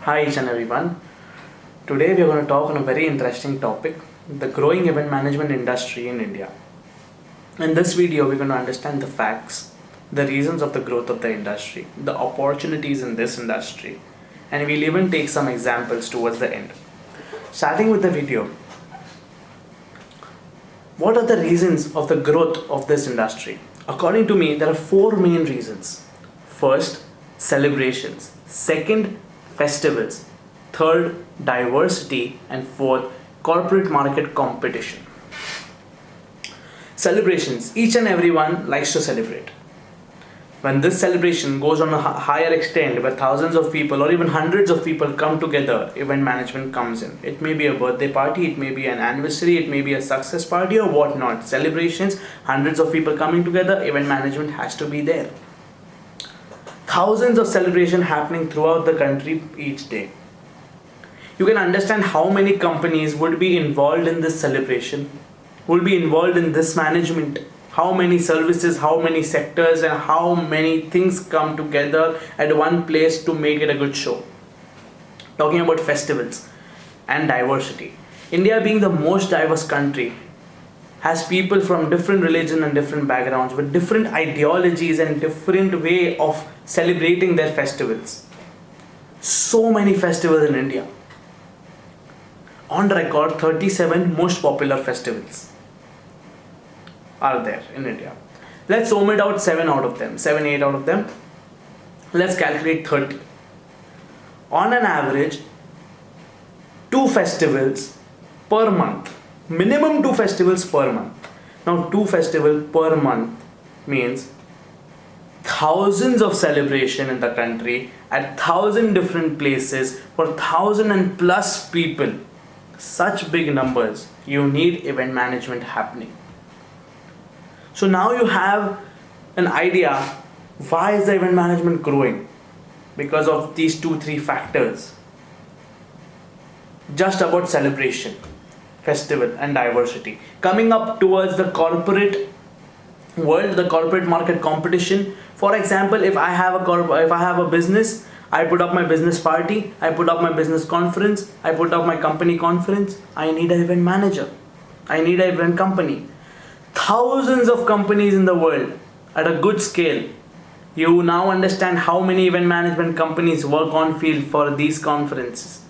Hi each and everyone. Today we are going to talk on a very interesting topic, the growing event management industry in India. In this video we're going to understand the facts, the reasons of the growth of the industry, the opportunities in this industry, and we'll even take some examples towards the end. Starting with the video, what are the reasons of the growth of this industry? According to me, there are four main reasons. First, celebrations. Second, festivals. Third, diversity. And fourth, corporate market competition. Celebrations. Each and everyone likes to celebrate. When this celebration goes on a higher extent where thousands of people or even hundreds of people come together, event management comes in. It may be a birthday party, it may be an anniversary, it may be a success party or whatnot. Celebrations, hundreds of people coming together, event management has to be there. Thousands of celebrations happening throughout the country each day. You can understand how many companies would be involved in this celebration, would be involved in this management. How many services, how many sectors, and how many things come together at one place to make it a good show. Talking about festivals and diversity. India, being the most diverse country, has people from different religions and different backgrounds with different ideologies and different way of celebrating their festivals. So many festivals in India. On record, 37 most popular festivals are there in India. Let's omit out 7 out of them, 8 out of them. Let's calculate 30. On an average, 2 festivals per month. Minimum 2 festivals per month. Now 2 festivals per month means thousands of celebration in the country at 1,000 different places for 1,000 and plus people. Such big numbers. You need event management happening. So now you have an idea why is the event management growing? Because of these 2-3 factors. Just about celebration, festival and diversity. Coming up towards the corporate world, the corporate market competition. For example, if I have a business, I put up my business party, I put up my business conference, I put up my company conference, I need an event manager. I need an event company. Thousands of companies in the world at a good scale. You now understand how many event management companies work on field for these conferences.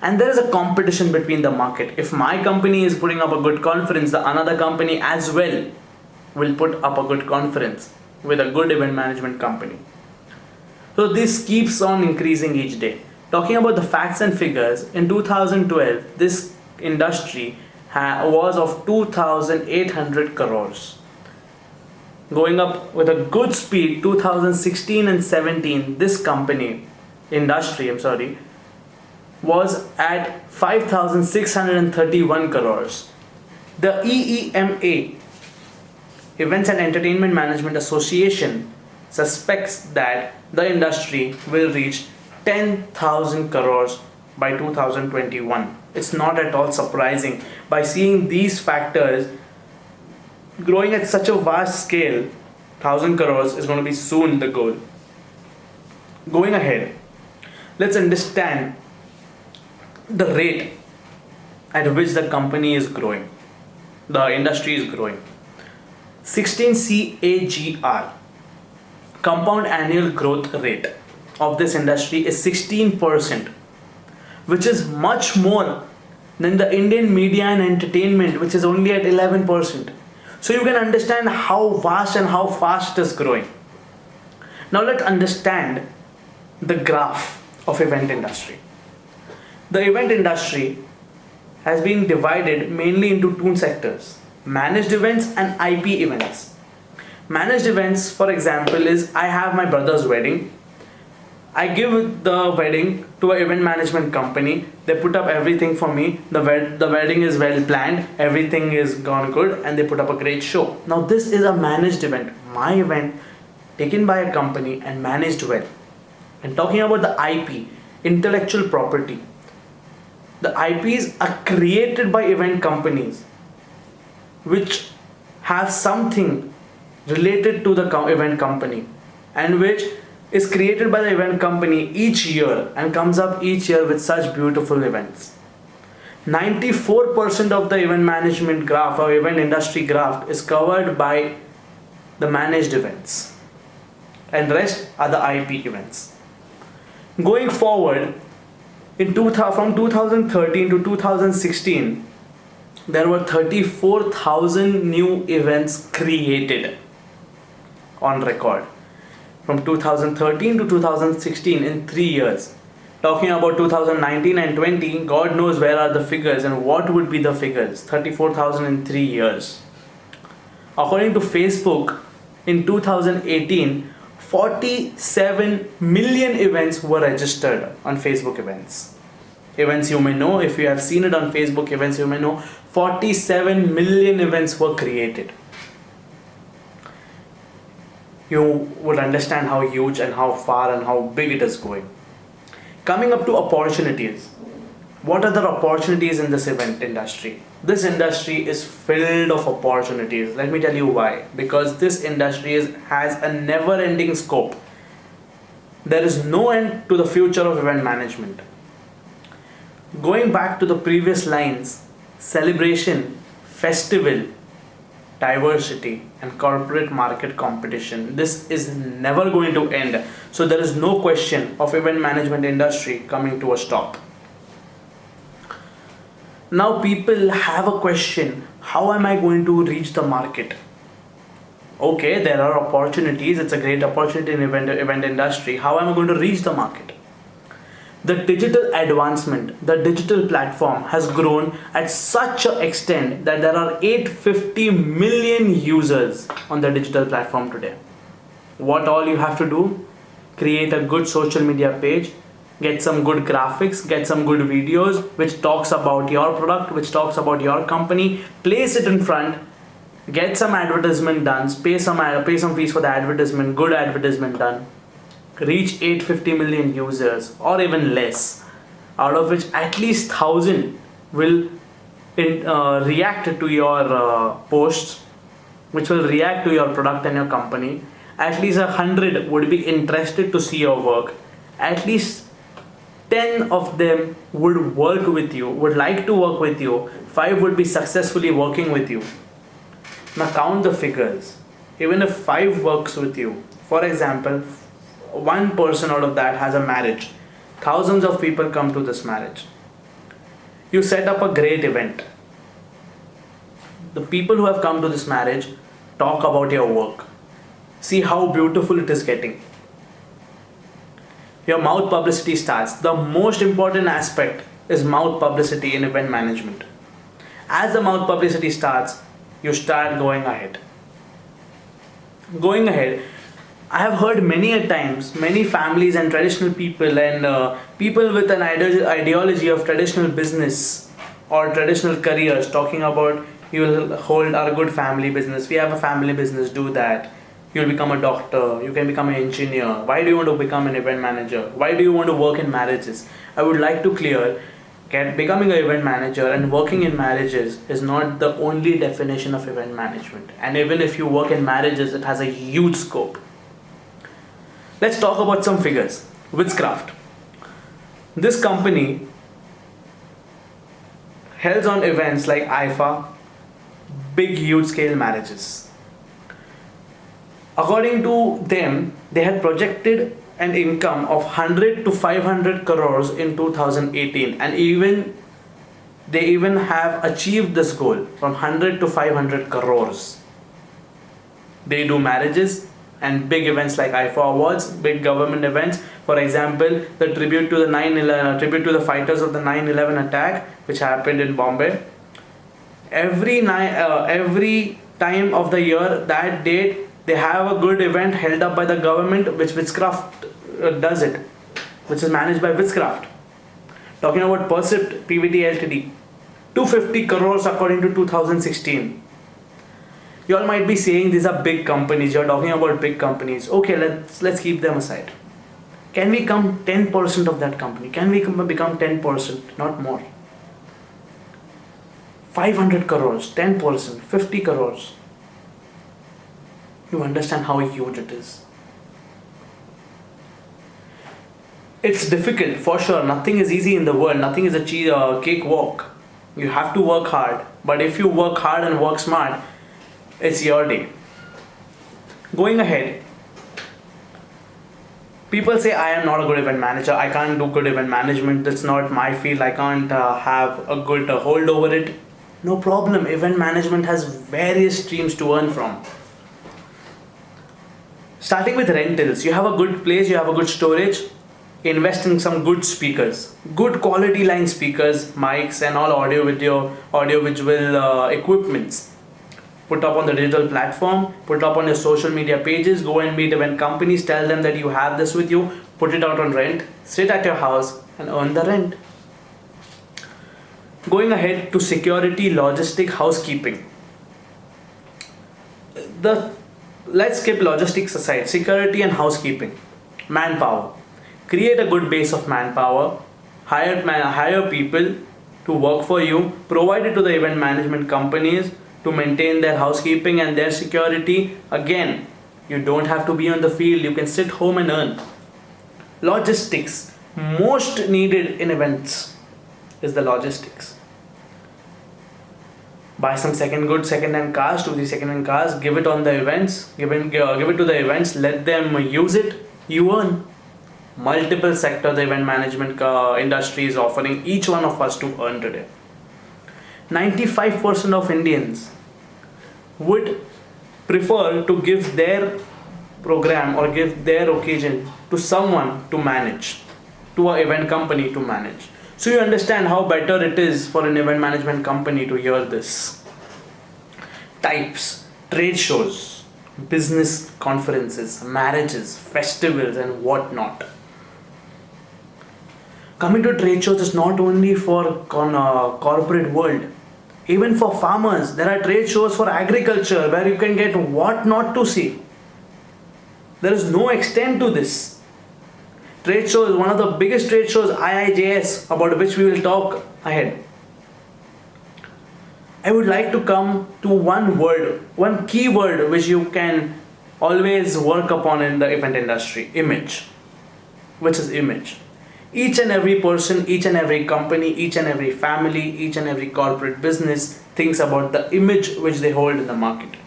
And there is a competition between the market. If my company is putting up a good conference, the another company as well will put up a good conference with a good event management company. So this keeps on increasing each day. Talking about the facts and figures, in 2012, this industry was of 2,800 crores. Going up with a good speed, 2016 and 17, this industry, was at 5,631 crores. The EEMA, Events and Entertainment Management Association, suspects that the industry will reach 10,000 crores by 2021. It's not at all surprising. By seeing these factors growing at such a vast scale, 1,000 crores is going to be soon the goal. Going ahead, let's understand the rate at which the company is growing, the industry is growing. 16 CAGR, compound annual growth rate of this industry is 16%, which is much more than the Indian media and entertainment, which is only at 11%. So you can understand how vast and how fast it is growing. Now let's understand the graph of event industry. The event industry has been divided mainly into 2 sectors: managed events and IP events. Managed events, for example, is I have my brother's wedding. I give the wedding to an event management company. They put up everything for me. The wedding is well planned. Everything is gone good, and they put up a great show. Now this is a managed event. My event taken by a company and managed well. And talking about the IP, intellectual property. The IPs are created by event companies, which have something related to the event company, and which is created by the event company each year and comes up each year with such beautiful events. 94% of the event management graph or event industry graph is covered by the managed events, and rest are the IP events. Going forward, from 2013 to 2016, there were 34,000 new events created on record. From 2013 to 2016, in 3 years. Talking about 2019 and 20, God knows where are the figures and what would be the figures. 34,000 in 3 years. According to Facebook, in 2018, 47 million events were registered on Facebook events. Events you may know, if you have seen it on Facebook events, you may know 47 million events were created. You would understand how huge and how far and how big it is going. Coming up to opportunities. What are the opportunities in this event industry? This industry is filled of opportunities. Let me tell you why. Because this industry has a never-ending scope. There is no end to the future of event management. Going back to the previous lines, celebration, festival, diversity and corporate market competition, this is never going to end. So there is no question of event management industry coming to a stop. Now people have a question, how am I going to reach the market? Okay, there are opportunities, it's a great opportunity in event industry. How am I going to reach the market? The digital advancement, the digital platform has grown at such an extent that there are 850 million users on the digital platform today. What all you have to do? Create a good social media page, get some good graphics, get some good videos which talks about your product, which talks about your company, place it in front, get some advertisement done, pay some fees for the advertisement, good advertisement done. Reach 850 million users or even less, out of which at least 1,000 will react to your posts, which will react to your product and your company. At least 100 would be interested to see your work. At least 10 of them would work with you, would like to work with you. 5 would be successfully working with you. Now count the figures. Even if 5 works with you, for example, 1 person out of that has a marriage. Thousands of people come to this marriage. You set up a great event. The people who have come to this marriage talk about your work. See how beautiful it is getting. Your mouth publicity starts. The most important aspect is mouth publicity in event management. As the mouth publicity starts, you start going ahead. Going ahead, I have heard many a times, many families and traditional people and people with an ideology of traditional business or traditional careers talking about, you will hold our good family business. We have a family business, do that. You'll become a doctor, you can become an engineer. Why do you want to become an event manager? Why do you want to work in marriages? I would like to clear, becoming an event manager and working in marriages is not the only definition of event management. And even if you work in marriages, it has a huge scope. Let's talk about some figures. Witchcraft. This company holds on events like IFA, big huge scale marriages. According to them, they had projected an income of 100 to 500 crores in 2018, and they even have achieved this goal from 100 to 500 crores. They do marriages and big events like IFA awards, big government events. For example, the tribute to the fighters of the 9/11 attack, which happened in Bombay. Every time of the year, that date, they have a good event held up by the government, which Witchcraft does it, which is managed by Witchcraft. Talking about Percept PVT Ltd, 250 crores according to 2016. You all might be saying these are big companies. You're talking about big companies. Okay, let's keep them aside. Can we become 10% of that company? Can we become 10%, not more? 500 crores, 10%, 50 crores. You understand how huge it is. It's difficult for sure. Nothing is easy in the world. Nothing is a cakewalk. You have to work hard. But if you work hard and work smart, it's your day. Going ahead, people say I am not a good event manager. I can't do good event management. That's not my field. I can't have a good hold over it. No problem. Event management has various streams to earn from. Starting with rentals, you have a good place, you have a good storage, invest in some good speakers, good quality line speakers, mics, and all audio visual equipments. Put up on the digital platform, put up on your social media pages, go and meet event companies, tell them that you have this with you, put it out on rent, sit at your house and earn the rent. Going ahead to security, logistic, housekeeping. Let's skip logistics aside. Security and housekeeping. Manpower. Create a good base of manpower. Hire people to work for you. Provide it to the event management companies to maintain their housekeeping and their security. Again, you don't have to be on the field. You can sit home and earn. Logistics. Most needed in events is the logistics. Buy some second-hand cars, 2-3 second-hand cars, give it on the events, give it to the events, let them use it, you earn. Multiple sector the event management industry is offering each one of us to earn today. 95% of Indians would prefer to give their program or give their occasion to someone to manage, to an event company to manage. So you understand how better it is for an event management company to hear this. Types, trade shows, business conferences, marriages, festivals and whatnot. Coming to trade shows is not only for corporate world. Even for farmers, there are trade shows for agriculture where you can get what not to see. There is no extent to this. Trade show is one of the biggest trade shows, IIJS, about which we will talk ahead. I would like to come to one key word which you can always work upon in the event industry, image. Which is image. Each and every person, each and every company, each and every family, each and every corporate business thinks about the image which they hold in the market.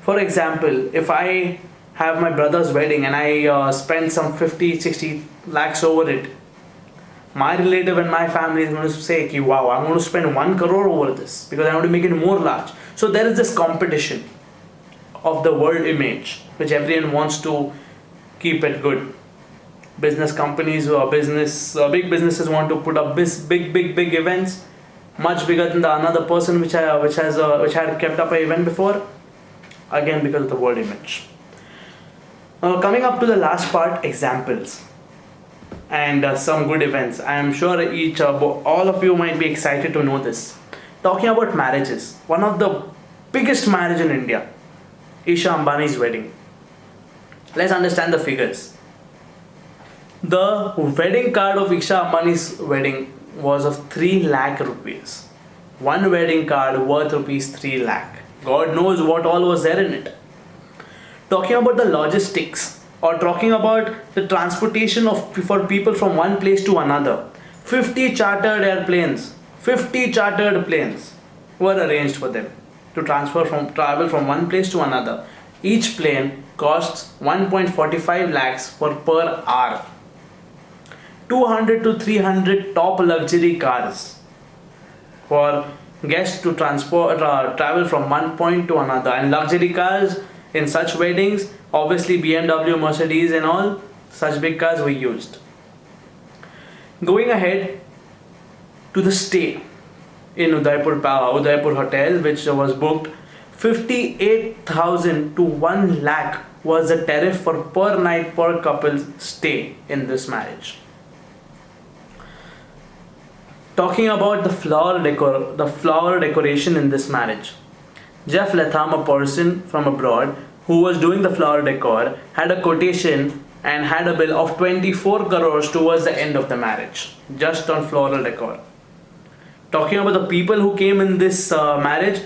For example, if I have my brother's wedding and I spend some 50-60 lakhs over it, my relative and my family is going to say, ki, wow, I'm going to spend 1 crore over this because I want to make it more large. So there is this competition of the world image which everyone wants to keep it good. Business companies or big businesses want to put up big events, much bigger than the another person which had kept up an event before. Again, because of the world image. Coming up to the last part, examples and some good events. I am sure all of you might be excited to know this. Talking about marriages, one of the biggest marriage in India, Isha Ambani's wedding. Let's understand the figures. The wedding card of Isha Ambani's wedding was of 3 lakh rupees. One wedding card worth rupees 3 lakh. God knows what all was there in it. Talking about the logistics or talking about the transportation for people from one place to another. 50 chartered planes were arranged for them to travel from one place to another. Each plane costs 1.45 lakhs per hour. 200 to 300 top luxury cars for guests to travel from one point to another. And luxury cars in such weddings, obviously BMW, Mercedes and all such big cars were used. Going ahead to the stay in Udaipur Hotel, which was booked, 58,000 to 1 lakh was the tariff for per night per couple's stay in this marriage. Talking about the flower decoration in this marriage. Jeff Latham, a person from abroad who was doing the flower decor, had a quotation and had a bill of 24 crores towards the end of the marriage, just on floral decor. Talking about the people who came in this marriage,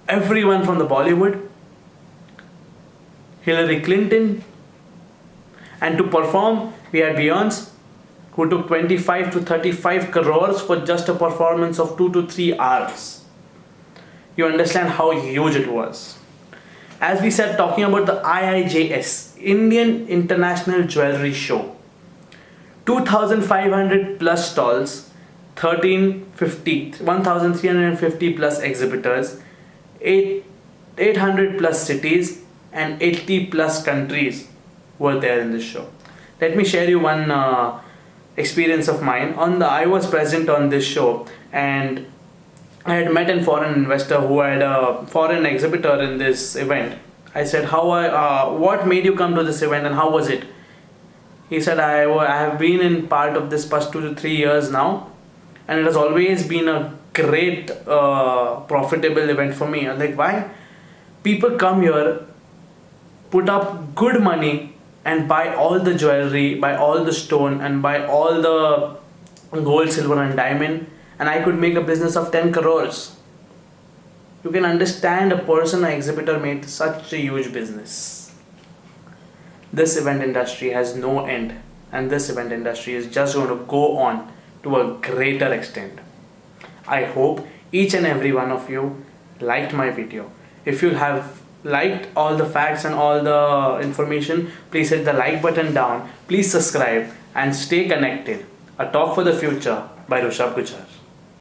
everyone from the Bollywood, Hillary Clinton, and to perform We had Beyonce, who took 25 to 35 crores for just a performance of 2 to 3 hours. You understand how huge it was. As we said, talking about the IIJS, Indian International Jewelry Show, 2,500 plus stalls, 1,350 plus exhibitors, 800 plus cities, and 80 plus countries were there in this show. Let me share you one experience of mine. I was present on this show, and I had met a foreign investor who had a foreign exhibitor in this event. I said, what made you come to this event and how was it? He said, I have been in part of this past 2 to 3 years now, and it has always been a great profitable event for me. I was like, why? People come here, put up good money, and buy all the jewelry, buy all the stone, and buy all the gold, silver, and diamond, and I could make a business of 10 crores. You can understand a person, an exhibitor made such a huge business. This event industry has no end, and this event industry is just going to go on to a greater extent. I hope each and every one of you liked my video. If you have liked all the facts and all the information, please hit the like button down. Please subscribe and stay connected. A Talk for the Future by Rushabh Gujar.